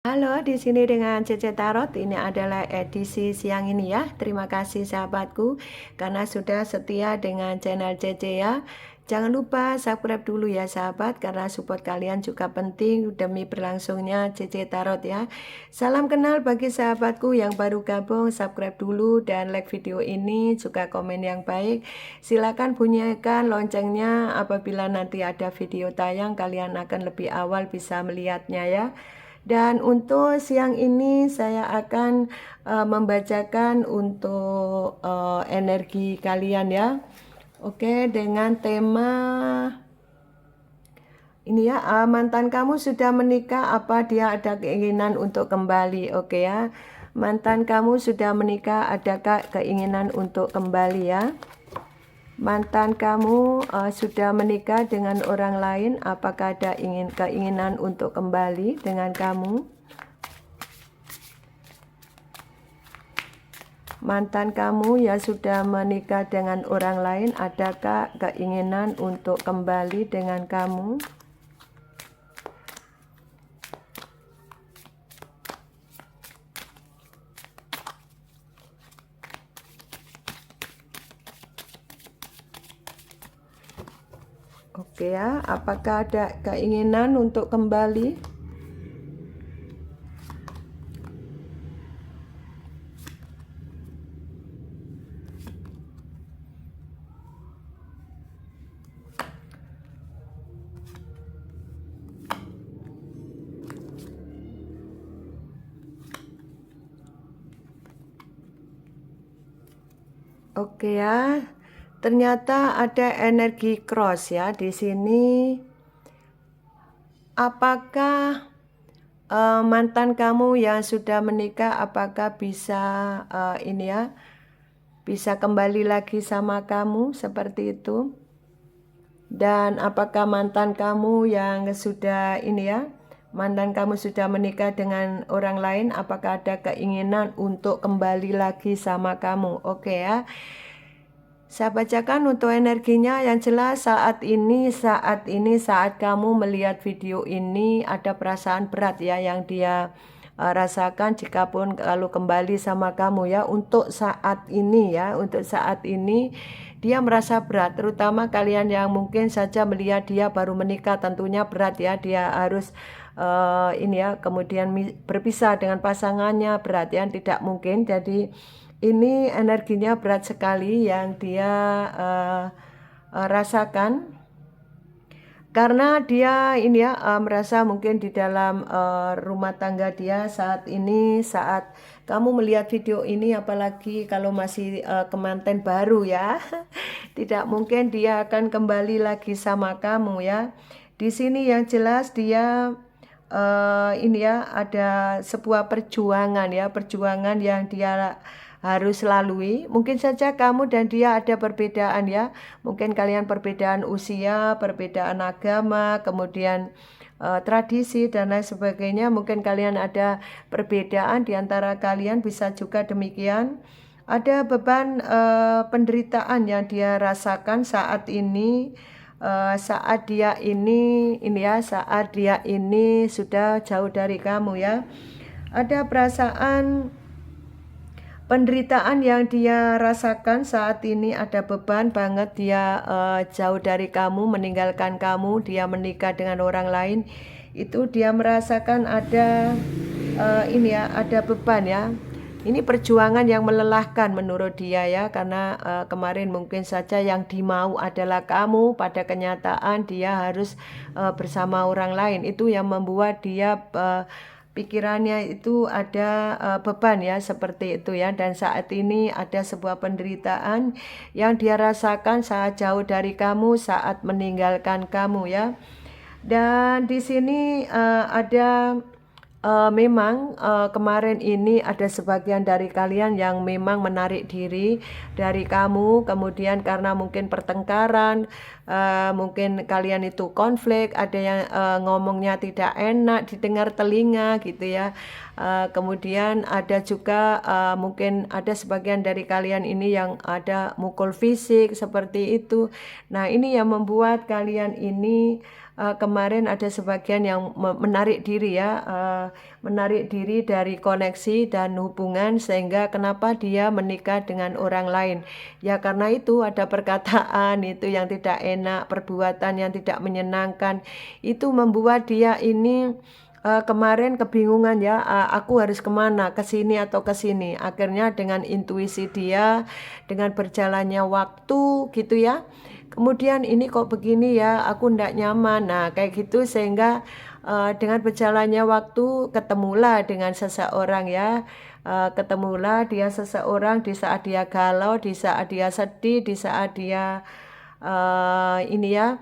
Halo, di sini dengan Cece Tarot. Ini adalah edisi siang ini ya. Terima kasih sahabatku karena sudah setia dengan channel Cece ya. Jangan lupa subscribe dulu ya sahabat, karena support kalian juga penting demi berlangsungnya Cece Tarot ya. Salam kenal bagi sahabatku yang baru gabung, subscribe dulu dan like video ini, juga komen yang baik. Silakan bunyikan loncengnya apabila nanti ada video tayang, kalian akan lebih awal bisa melihatnya ya. Dan untuk siang ini saya akan membacakan untuk energi kalian ya. Oke, dengan tema ini ya, mantan kamu sudah menikah, apa dia ada keinginan untuk kembali? Oke ya, mantan kamu sudah menikah, adakah keinginan untuk kembali ya? Mantan kamu sudah menikah dengan orang lain, apakah ada keinginan untuk kembali dengan kamu? Mantan kamu yang sudah menikah dengan orang lain, adakah keinginan untuk kembali dengan kamu? Oke ya, apakah ada keinginan untuk kembali? Oke ya, ternyata ada energi cross ya di sini. Apakah mantan kamu yang sudah menikah, apakah bisa ini ya, bisa kembali lagi sama kamu seperti itu? Dan apakah mantan kamu yang sudah ini ya, mantan kamu sudah menikah dengan orang lain, apakah ada keinginan untuk kembali lagi sama kamu? Oke ya, saya bacakan untuk energinya. Yang jelas saat ini saat kamu melihat video ini, ada perasaan berat ya yang dia rasakan jikapun kalau kembali sama kamu ya. Untuk saat ini ya, untuk saat ini dia merasa berat, terutama kalian yang mungkin saja melihat dia baru menikah, tentunya berat ya. Dia harus ini ya, kemudian berpisah dengan pasangannya, berat ya, tidak mungkin. Jadi ini energinya berat sekali yang dia rasakan, karena dia ini ya merasa mungkin di dalam rumah tangga dia saat ini, saat kamu melihat video ini, apalagi kalau masih kemanten baru ya, tidak mungkin dia akan kembali lagi sama kamu ya. Di sini yang jelas dia ini ya, ada sebuah perjuangan ya, perjuangan yang dia harus lalui. Mungkin saja kamu dan dia ada perbedaan ya, mungkin kalian perbedaan usia, perbedaan agama, kemudian tradisi dan lain sebagainya. Mungkin kalian ada perbedaan di antara kalian, bisa juga demikian. Ada beban penderitaan yang dia rasakan saat ini, saat dia ini ya, saat dia ini sudah jauh dari kamu ya. Ada perasaan penderitaan yang dia rasakan saat ini, ada beban banget dia jauh dari kamu, meninggalkan kamu, dia menikah dengan orang lain. Itu dia merasakan ada ini ya, ada beban ya. Ini perjuangan yang melelahkan menurut dia ya, karena kemarin mungkin saja yang dimau adalah kamu, pada kenyataan dia harus bersama orang lain. Itu yang membuat dia pikirannya itu ada beban ya, seperti itu ya. Dan saat ini ada sebuah penderitaan yang dia rasakan saat jauh dari kamu, saat meninggalkan kamu ya. Dan di sini ada memang kemarin ini ada sebagian dari kalian yang memang menarik diri dari kamu, kemudian karena mungkin pertengkaran, mungkin kalian itu konflik, ada yang ngomongnya tidak enak didengar telinga gitu ya. Kemudian ada juga mungkin ada sebagian dari kalian ini yang ada mukul fisik seperti itu. Nah, ini yang membuat kalian ini kemarin ada sebagian yang menarik diri ya, menarik diri dari koneksi dan hubungan, sehingga kenapa dia menikah dengan orang lain. Ya karena itu ada perkataan itu yang tidak enak, perbuatan yang tidak menyenangkan, itu membuat dia ini kemarin kebingungan ya, aku harus kemana, ke sini atau ke sini. Akhirnya dengan intuisi dia, dengan berjalannya waktu gitu ya, kemudian ini kok begini ya, aku ndak nyaman. Nah kayak gitu, sehingga dengan berjalannya waktu ketemulah dengan seseorang ya, ketemulah dia seseorang di saat dia galau, di saat dia sedih, di saat dia ini ya,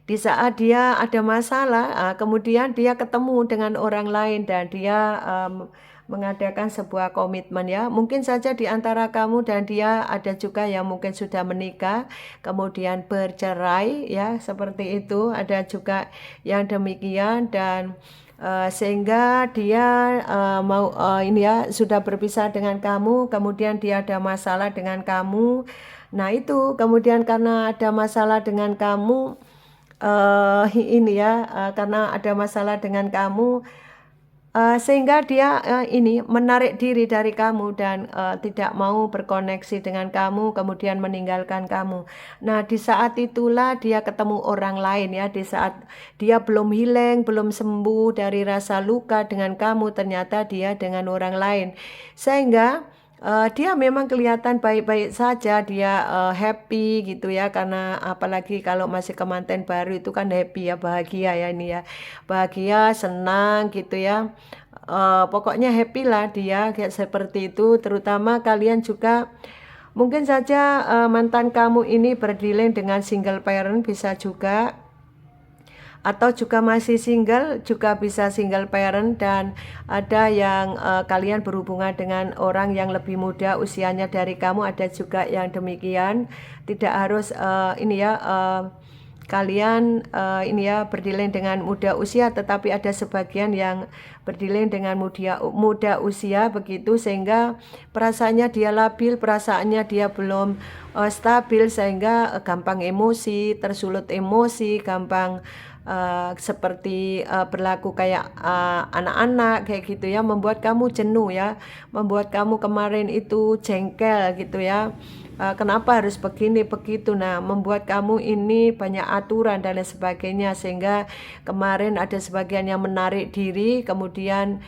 di saat dia ada masalah, kemudian dia ketemu dengan orang lain dan dia mengadakan sebuah komitmen ya. Mungkin saja di antara kamu dan dia ada juga yang mungkin sudah menikah, kemudian bercerai ya, seperti itu. Ada juga yang demikian, dan sehingga dia mau ini ya, sudah berpisah dengan kamu, kemudian dia ada masalah dengan kamu. Nah itu kemudian karena ada masalah dengan kamu, ini ya, karena ada masalah dengan kamu, sehingga dia ini menarik diri dari kamu dan tidak mau berkoneksi dengan kamu, kemudian meninggalkan kamu. Nah di saat itulah dia ketemu orang lain ya, di saat dia belum hilang, belum sembuh dari rasa luka dengan kamu, ternyata dia dengan orang lain, sehingga dia memang kelihatan baik-baik saja, dia happy gitu ya, karena apalagi kalau masih kemanten baru itu kan happy ya, bahagia ya ini ya, bahagia, senang gitu ya. Pokoknya happy lah dia kayak seperti itu. Terutama kalian juga mungkin saja mantan kamu ini berdileng dengan single parent, bisa juga, atau juga masih single, juga bisa single parent, dan ada yang kalian berhubungan dengan orang yang lebih muda usianya dari kamu, ada juga yang demikian. Tidak harus ini ya, kalian ini ya berdileng dengan muda usia, tetapi ada sebagian yang berdileng dengan muda usia begitu, sehingga perasaannya dia labil, perasaannya dia belum stabil, sehingga gampang emosi, tersulut emosi, gampang seperti berlaku kayak anak-anak kayak gitu ya, membuat kamu jenuh ya, membuat kamu kemarin itu jengkel gitu ya. Kenapa harus begini begitu, nah membuat kamu ini banyak aturan dan lain sebagainya, sehingga kemarin ada sebagian yang menarik diri, kemudian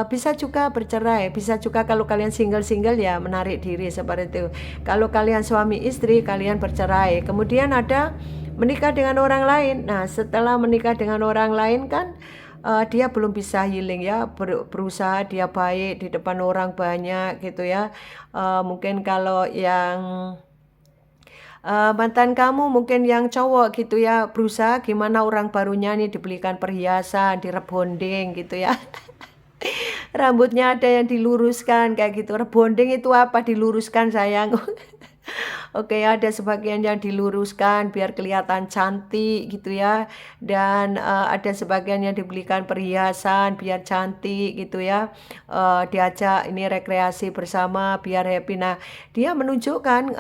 bisa juga bercerai, bisa juga kalau kalian single-single ya menarik diri seperti itu. Kalau kalian suami istri, kalian bercerai, kemudian ada menikah dengan orang lain. Nah setelah menikah dengan orang lain kan dia belum bisa healing ya, berusaha dia baik di depan orang banyak gitu ya. Mungkin kalau yang mantan kamu, mungkin yang cowok gitu ya, berusaha gimana orang barunya nih dibelikan perhiasan, direbonding gitu ya. Rambutnya ada yang diluruskan kayak gitu. Rebonding itu apa? Diluruskan sayang. Oke, ada sebagian yang diluruskan biar kelihatan cantik gitu ya, dan ada sebagian yang dibelikan perhiasan biar cantik gitu ya, diajak ini rekreasi bersama biar happy. Nah dia menunjukkan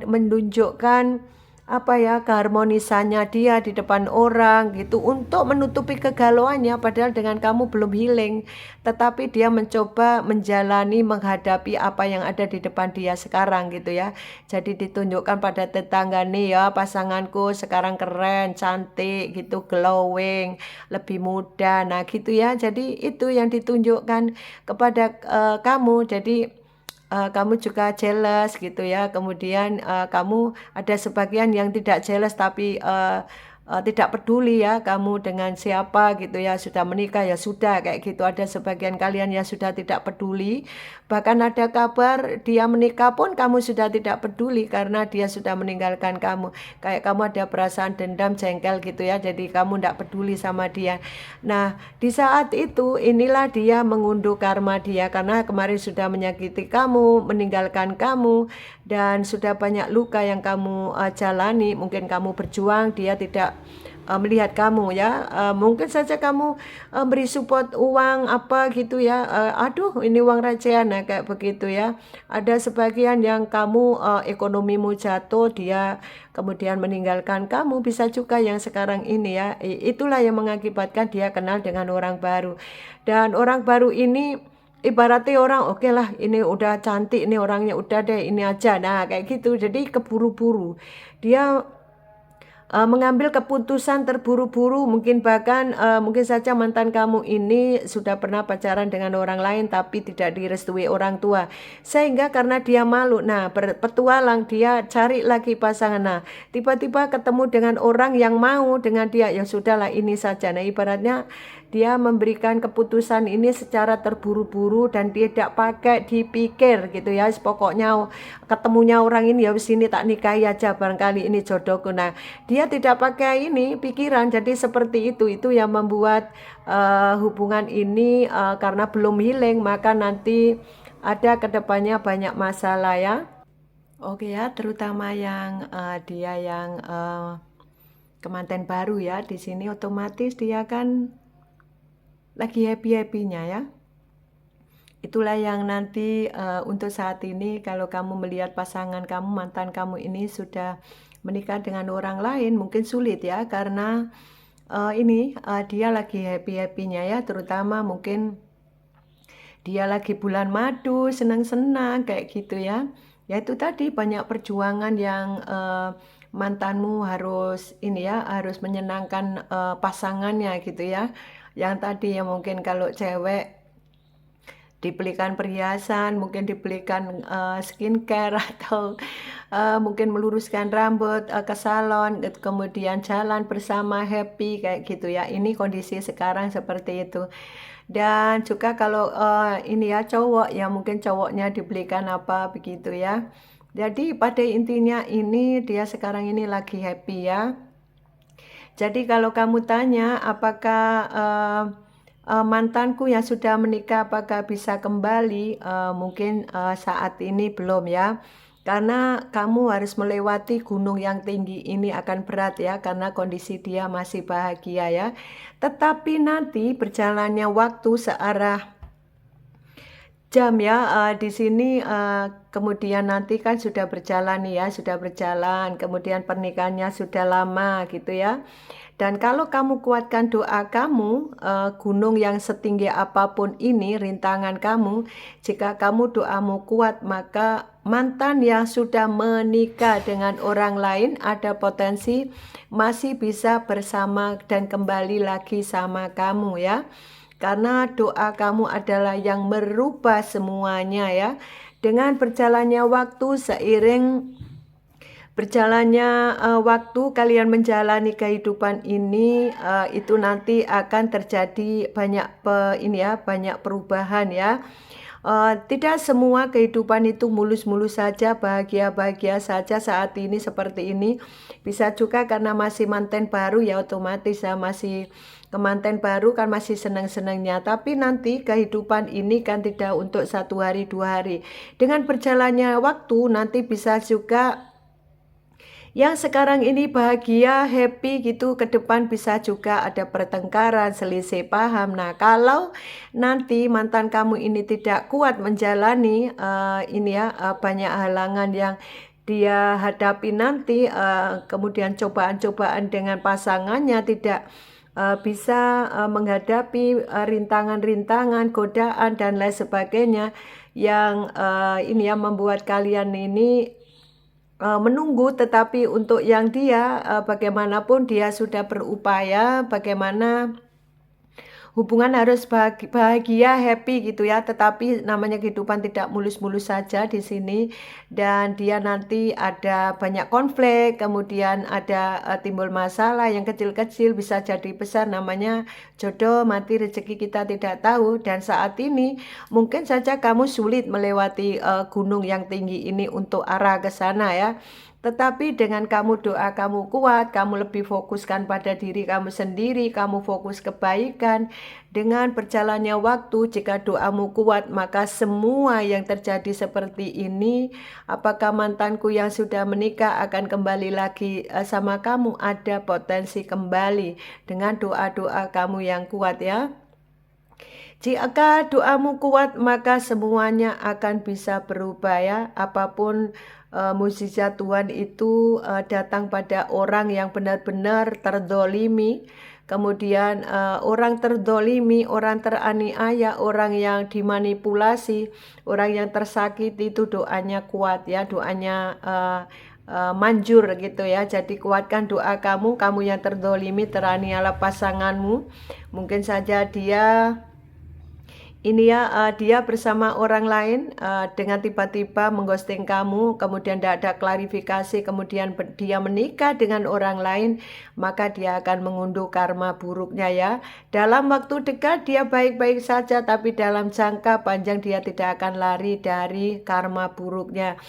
menunjukkan apa ya, keharmonisannya dia di depan orang gitu untuk menutupi kegalauannya, padahal dengan kamu belum healing, tetapi dia mencoba menjalani, menghadapi apa yang ada di depan dia sekarang gitu ya. Jadi ditunjukkan pada tetangga nih ya, pasanganku sekarang keren, cantik gitu, glowing, lebih muda, nah gitu ya. Jadi itu yang ditunjukkan kepada kamu. Jadi kamu juga jealous gitu ya, kemudian kamu ada sebagian yang tidak jealous, tapi tidak peduli ya kamu dengan siapa gitu ya, sudah menikah ya sudah kayak gitu. Ada sebagian kalian yang sudah tidak peduli, bahkan ada kabar dia menikah pun kamu sudah tidak peduli karena dia sudah meninggalkan kamu, kayak kamu ada perasaan dendam, jengkel gitu ya, jadi kamu tidak peduli sama dia. Nah di saat itu inilah dia mengunduh karma dia, karena kemarin sudah menyakiti kamu, meninggalkan kamu, dan sudah banyak luka yang kamu jalani. Mungkin kamu berjuang, dia tidak melihat kamu ya. Mungkin saja kamu beri support uang apa gitu ya. Aduh ini uang recehan nah, kayak begitu ya. Ada sebagian yang kamu ekonomimu jatuh, dia kemudian meninggalkan kamu, bisa juga yang sekarang ini ya. Itulah yang mengakibatkan dia kenal dengan orang baru. Dan orang baru ini ibaratnya orang oke lah ini udah cantik nih orangnya udah deh ini aja nah kayak gitu, jadi keburu-buru dia mengambil keputusan terburu-buru, mungkin bahkan mungkin saja mantan kamu ini sudah pernah pacaran dengan orang lain tapi tidak direstui orang tua, sehingga karena dia malu, nah berpetualang dia cari lagi pasangan, nah tiba-tiba ketemu dengan orang yang mau dengan dia, ya sudahlah ini saja. Nah ibaratnya dia memberikan keputusan ini secara terburu-buru dan tidak pakai dipikir gitu ya. Pokoknya ketemunya orang ini ya sini tak nikahi aja barangkali ini jodohku. Nah, dia tidak pakai ini pikiran. Jadi seperti itu yang membuat hubungan ini karena belum healing maka nanti ada kedepannya banyak masalah ya. Oke ya, terutama yang dia yang kemanten baru ya, di sini otomatis dia kan lagi happy-happynya ya. Itulah yang nanti untuk saat ini kalau kamu melihat pasangan kamu, mantan kamu ini sudah menikah dengan orang lain, mungkin sulit ya karena dia lagi happy-happynya ya, terutama mungkin dia lagi bulan madu, senang-senang kayak gitu ya. Ya itu tadi banyak perjuangan yang mantanmu harus ini ya, harus menyenangkan pasangannya gitu ya. Yang tadi ya mungkin kalau cewek dibelikan perhiasan, mungkin dibelikan skincare atau mungkin meluruskan rambut ke salon, kemudian jalan bersama happy kayak gitu ya. Ini kondisi sekarang seperti itu. Dan juga kalau ini ya cowok ya mungkin cowoknya dibelikan apa begitu ya. Jadi pada intinya ini dia sekarang ini lagi happy ya. Jadi kalau kamu tanya apakah mantanku yang sudah menikah apakah bisa kembali, mungkin saat ini belum ya. Karena kamu harus melewati gunung yang tinggi ini akan berat ya, karena kondisi dia masih bahagia ya. Tetapi nanti berjalannya waktu searah jam ya, di sini kemudian nanti kan sudah berjalan nih ya, sudah berjalan, kemudian pernikahannya sudah lama gitu ya. Dan kalau kamu kuatkan doa kamu, gunung yang setinggi apapun ini, rintangan kamu, jika kamu doamu kuat, maka mantan yang sudah menikah dengan orang lain ada potensi masih bisa bersama dan kembali lagi sama kamu ya. Karena doa kamu adalah yang merubah semuanya ya. Dengan berjalannya waktu, seiring berjalannya waktu kalian menjalani kehidupan ini, itu nanti akan terjadi banyak banyak perubahan ya. Tidak semua kehidupan itu mulus-mulus saja, bahagia-bahagia saja saat ini seperti ini. Bisa juga karena masih manten baru ya otomatis ya, masih kemanten baru kan masih senang-senangnya. Tapi nanti kehidupan ini kan tidak untuk 1 hari 2 hari. Dengan berjalannya waktu nanti bisa juga yang sekarang ini bahagia, happy gitu, ke depan bisa juga ada pertengkaran, selisih paham. Nah, kalau nanti mantan kamu ini tidak kuat menjalani banyak halangan yang dia hadapi nanti, kemudian cobaan-cobaan dengan pasangannya tidak bisa menghadapi rintangan-rintangan, godaan dan lain sebagainya yang membuat kalian ini menunggu, tetapi untuk yang dia bagaimanapun dia sudah berupaya, bagaimana hubungan harus bahagia, happy gitu ya. Tetapi namanya kehidupan tidak mulus-mulus saja di sini, dan dia nanti ada banyak konflik, kemudian ada timbul masalah yang kecil-kecil bisa jadi besar. Namanya jodoh, mati, rezeki kita tidak tahu. Dan saat ini mungkin saja kamu sulit melewati gunung yang tinggi ini untuk arah ke sana ya. Tetapi dengan kamu doa kamu kuat, kamu lebih fokuskan pada diri kamu sendiri, kamu fokus kebaikan. Dengan berjalannya waktu, jika doamu kuat, maka semua yang terjadi seperti ini, apakah mantanku yang sudah menikah akan kembali lagi sama kamu, ada potensi kembali dengan doa-doa kamu yang kuat ya. Jika doamu kuat, maka semuanya akan bisa berubah ya. Apapun mukjizat Tuhan itu datang pada orang yang benar-benar terdolimi. Kemudian orang terdolimi, orang teraniaya, orang yang dimanipulasi, orang yang tersakiti itu doanya kuat ya, doanya manjur gitu ya. Jadi kuatkan doa kamu, kamu yang terdolimi, teraniaya pasanganmu. Mungkin saja dia bersama orang lain dengan tiba-tiba mengghosting kamu, kemudian tidak ada klarifikasi, kemudian dia menikah dengan orang lain, maka dia akan mengunduh karma buruknya ya. Dalam waktu dekat dia baik-baik saja, tapi dalam jangka panjang dia tidak akan lari dari karma buruknya.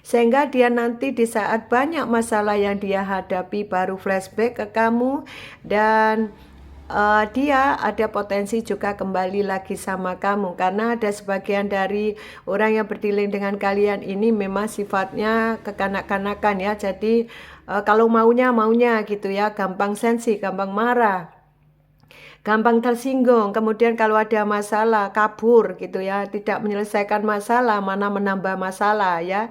Sehingga dia nanti di saat banyak masalah yang dia hadapi baru flashback ke kamu, dan dia ada potensi juga kembali lagi sama kamu, karena ada sebagian dari orang yang berdealing dengan kalian ini memang sifatnya kekanak-kanakan ya. Jadi kalau maunya gitu ya, gampang sensi, gampang marah, gampang tersinggung, kemudian kalau ada masalah kabur gitu ya, tidak menyelesaikan masalah, mana menambah masalah ya.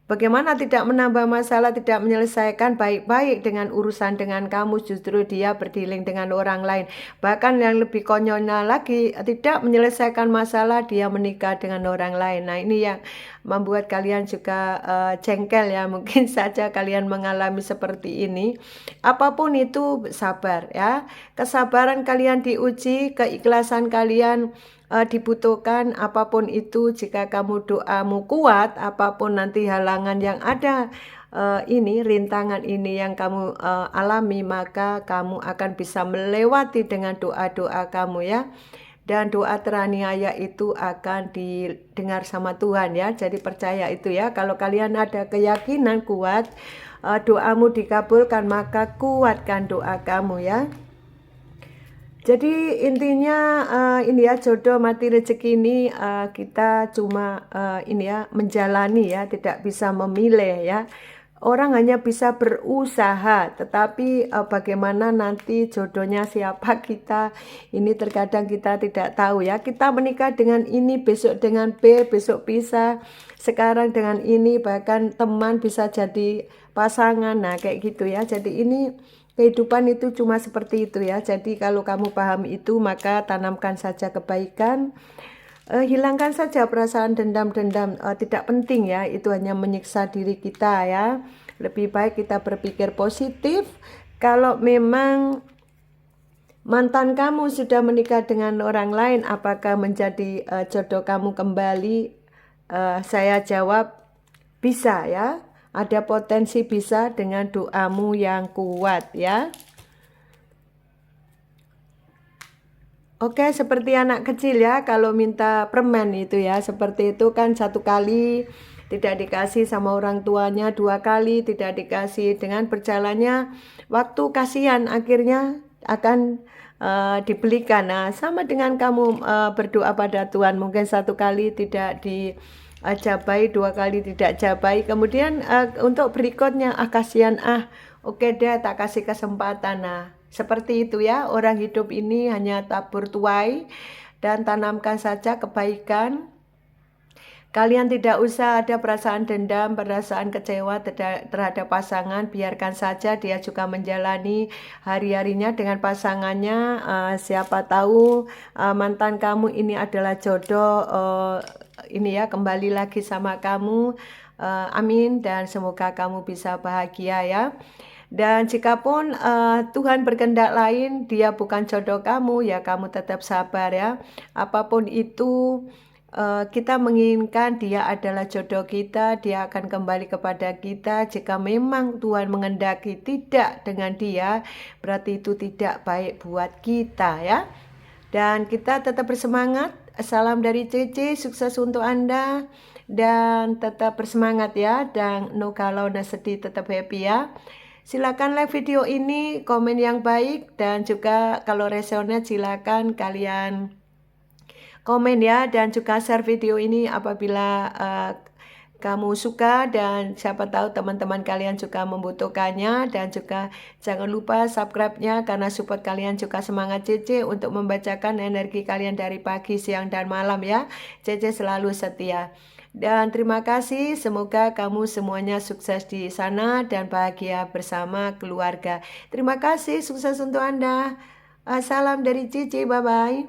Bagaimana tidak menambah masalah, tidak menyelesaikan, baik-baik dengan urusan dengan kamu, justru dia berdealing dengan orang lain. Bahkan yang lebih konyolnya lagi, tidak menyelesaikan masalah, dia menikah dengan orang lain. Nah ini yang membuat kalian juga jengkel ya. Mungkin saja kalian mengalami seperti ini. Apapun itu sabar ya. Kesabaran kalian diuji, keikhlasan kalian dibutuhkan. Apapun itu, jika kamu doamu kuat, apapun nanti halangan yang ada, rintangan ini yang kamu alami, maka kamu akan bisa melewati dengan doa-doa kamu ya. Dan doa teraniaya itu akan didengar sama Tuhan ya. Jadi percaya itu ya. Kalau kalian ada keyakinan kuat, doamu dikabulkan, maka kuatkan doa kamu ya. Jadi intinya ini ya, jodoh mati rezeki ini kita cuma menjalani ya, tidak bisa memilih ya. Orang hanya bisa berusaha, tetapi bagaimana nanti jodohnya siapa kita, ini terkadang kita tidak tahu ya. Kita menikah dengan ini, besok dengan B, besok pisah, sekarang dengan ini, bahkan teman bisa jadi pasangan, nah kayak gitu ya. Jadi ini kehidupan itu cuma seperti itu ya. Jadi kalau kamu paham itu, maka tanamkan saja kebaikan. Hilangkan saja perasaan dendam-dendam, tidak penting ya, itu hanya menyiksa diri kita ya. Lebih baik kita berpikir positif. Kalau memang mantan kamu sudah menikah dengan orang lain, apakah menjadi jodoh kamu kembali? Saya jawab bisa ya. Ada potensi bisa dengan doamu yang kuat ya. Oke, seperti anak kecil ya, kalau minta permen itu ya, seperti itu kan, satu kali tidak dikasih sama orang tuanya, dua kali tidak dikasih, dengan berjalannya waktu kasihan akhirnya akan dibelikan. Nah, sama dengan kamu berdoa pada Tuhan, mungkin satu kali tidak dijabai, dua kali tidak jabai, kemudian untuk berikutnya kasihan, oke deh tak kasih kesempatan. Nah seperti itu ya, orang hidup ini hanya tabur tuai, dan tanamkan saja kebaikan. Kalian tidak usah ada perasaan dendam, perasaan kecewa terhadap pasangan. Biarkan saja dia juga menjalani hari-harinya dengan pasangannya. Siapa tahu mantan kamu ini adalah jodoh, ini ya, kembali lagi sama kamu. Amin, dan semoga kamu bisa bahagia ya. Dan jikapun Tuhan berkehendak lain, dia bukan jodoh kamu, ya kamu tetap sabar ya. Apapun itu, kita menginginkan dia adalah jodoh kita, dia akan kembali kepada kita. Jika memang Tuhan mengendaki tidak dengan dia, berarti itu tidak baik buat kita ya. Dan kita tetap bersemangat, salam dari Cece, sukses untuk Anda dan tetap bersemangat ya, dan no galau no sedih, tetap happy ya. Silakan like video ini, komen yang baik, dan juga kalau resonate silakan kalian komen ya, dan juga share video ini apabila kamu suka, dan siapa tahu teman-teman kalian juga membutuhkannya. Dan juga jangan lupa subscribe-nya karena support kalian juga semangat Cece untuk membacakan energi kalian dari pagi, siang, dan malam ya. Cece selalu setia. Dan terima kasih, semoga kamu semuanya sukses di sana dan bahagia bersama keluarga. Terima kasih, sukses untuk Anda. Salam dari Cici, bye-bye.